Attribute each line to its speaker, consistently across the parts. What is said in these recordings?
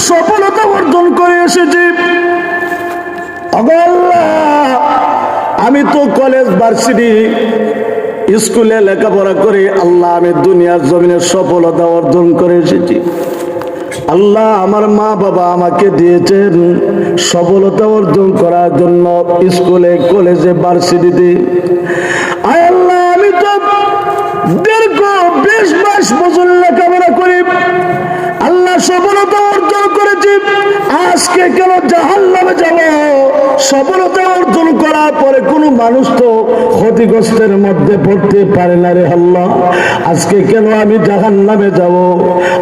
Speaker 1: সফলতা অর্জন করে এসেছি। আল্লাহ, আমি তো কলেজ ভার্সিটি স্কুলে লেখাপড়া করি, আল্লাহ আমি দুনিয়ার জমিনে সফলতা অর্জন করে এসেছি। আল্লাহ, আমার মা বাবা আমাকে দিয়েছেন সফলতা অর্জন করার জন্য স্কুলে কলেজে ভার্সিটিতে। আয় আল্লাহ, আমি তো দীর্ঘ 20-22 বছর লেখাপড়া করি, আল্লাহ সফলতা অর্জন করেছি। আজকে কেন জাহান্নামে যাব? সফলতা অর্জন করার পরে কোনো মানুষ তো ক্ষতিগ্রস্তের মধ্যে পড়তে পারে না রে আল্লাহ। আজকে কেন আমি জাহান্নামে যাব?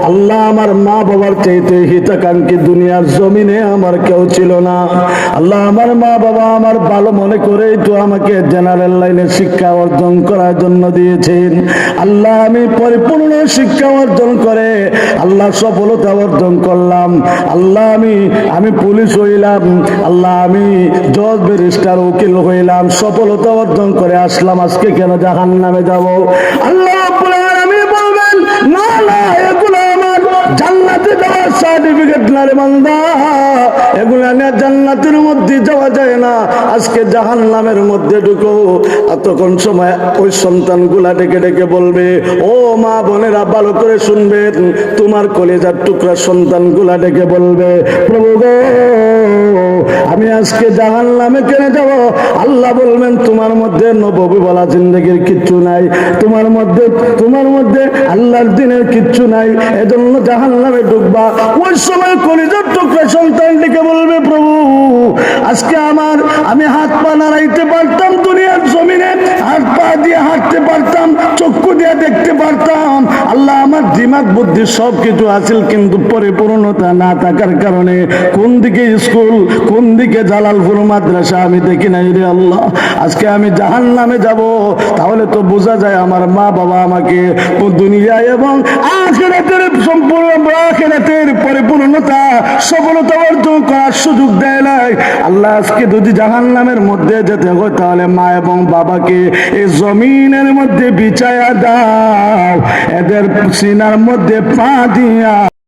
Speaker 1: আল্লাহ, আমার মা বাবার চাইতে হিতাকাঙ্ক্ষী দুনিয়ার জমিনে আমার কেউ ছিল না। আল্লাহ, আমার মা বাবা আমার ভালো মনে করেই তো আমাকে জেনারেল লাইনে শিক্ষা অর্জন করার জন্য দিয়েছেন। আল্লাহ, আমি পরিপূর্ণ শিক্ষা অর্জন করে আল্লাহ সফলতা অর্জন করলাম। আল্লাহ, আমি পুলিশ হইলাম, আল্লাহ আমি জজ ব্যারিস্টার উকিল হইলাম, সফলতা অর্জন করে আসলাম। আজকে কেন জাহান্নামে যাব? আল্লাহ আমি বলবেন না না, এগুলো আমার জান্নাতে যাওয়ার সার্টিফিকেট না রে বান্দা, এগুলো নিয়ে জান্নাতের মধ্যে যাওয়া যায় না। আজকে জাহান্নামের মধ্যে ঢুকো। এতক্ষণ সময় ওই সন্তানগুলা ডেকে ডেকে বলবে, ও মা বোনেরা ভালো করে শুনবেন, তোমার কলেজার টুকরা সন্তানগুলা ডেকে বলবে, প্রভু গো, আমি আজকে জাহান্নামে কেন যাব? আল্লাহ বলবেন, তোমার মধ্যে নববী বলা জিন্দেগির কিচ্ছু নাই, তোমার মধ্যে আল্লাহর দিনের কিচ্ছু নাই, এজন্য জাহান্নামে ঢুকবা। ওই সময় কলিজার টুকরা সন্তানটিকে বলবে, প্রভু আজকে আমি হাত পা নাড়াইতে পারতাম, দুনিয়ার জমিনে হাত পা দিয়ে হাঁটতে পারতাম, চক্ষু দিয়ে দেখতে পারতাম, আল্লাহ আমার দিমাগ বুদ্ধি সব কিছু আছিল, কিন্তু পরিপূর্ণতা না থাকার কারণে কোন দিকে স্কুল, কোন দিকে জালালপুর মাদ্রাসা আমি দেখি নাই রে আল্লাহ। আজকে আমি জাহান্নামে যাব। তাহলে তো বোঝা যায় আমার মা বাবা আমাকে দুনিয়া এবং আখিরাতের পরিপূর্ণতা সফলতা অর্জন করার সুযোগ দেয় নাই। আল্লাহ, আজকে যদি জাহান্নামের মধ্যে যেতে হয় তাহলে মা এবং বাবাকে এই জমিনের মধ্যে বিছায়া দাও, এদের সিনার মধ্যে পা দিয়া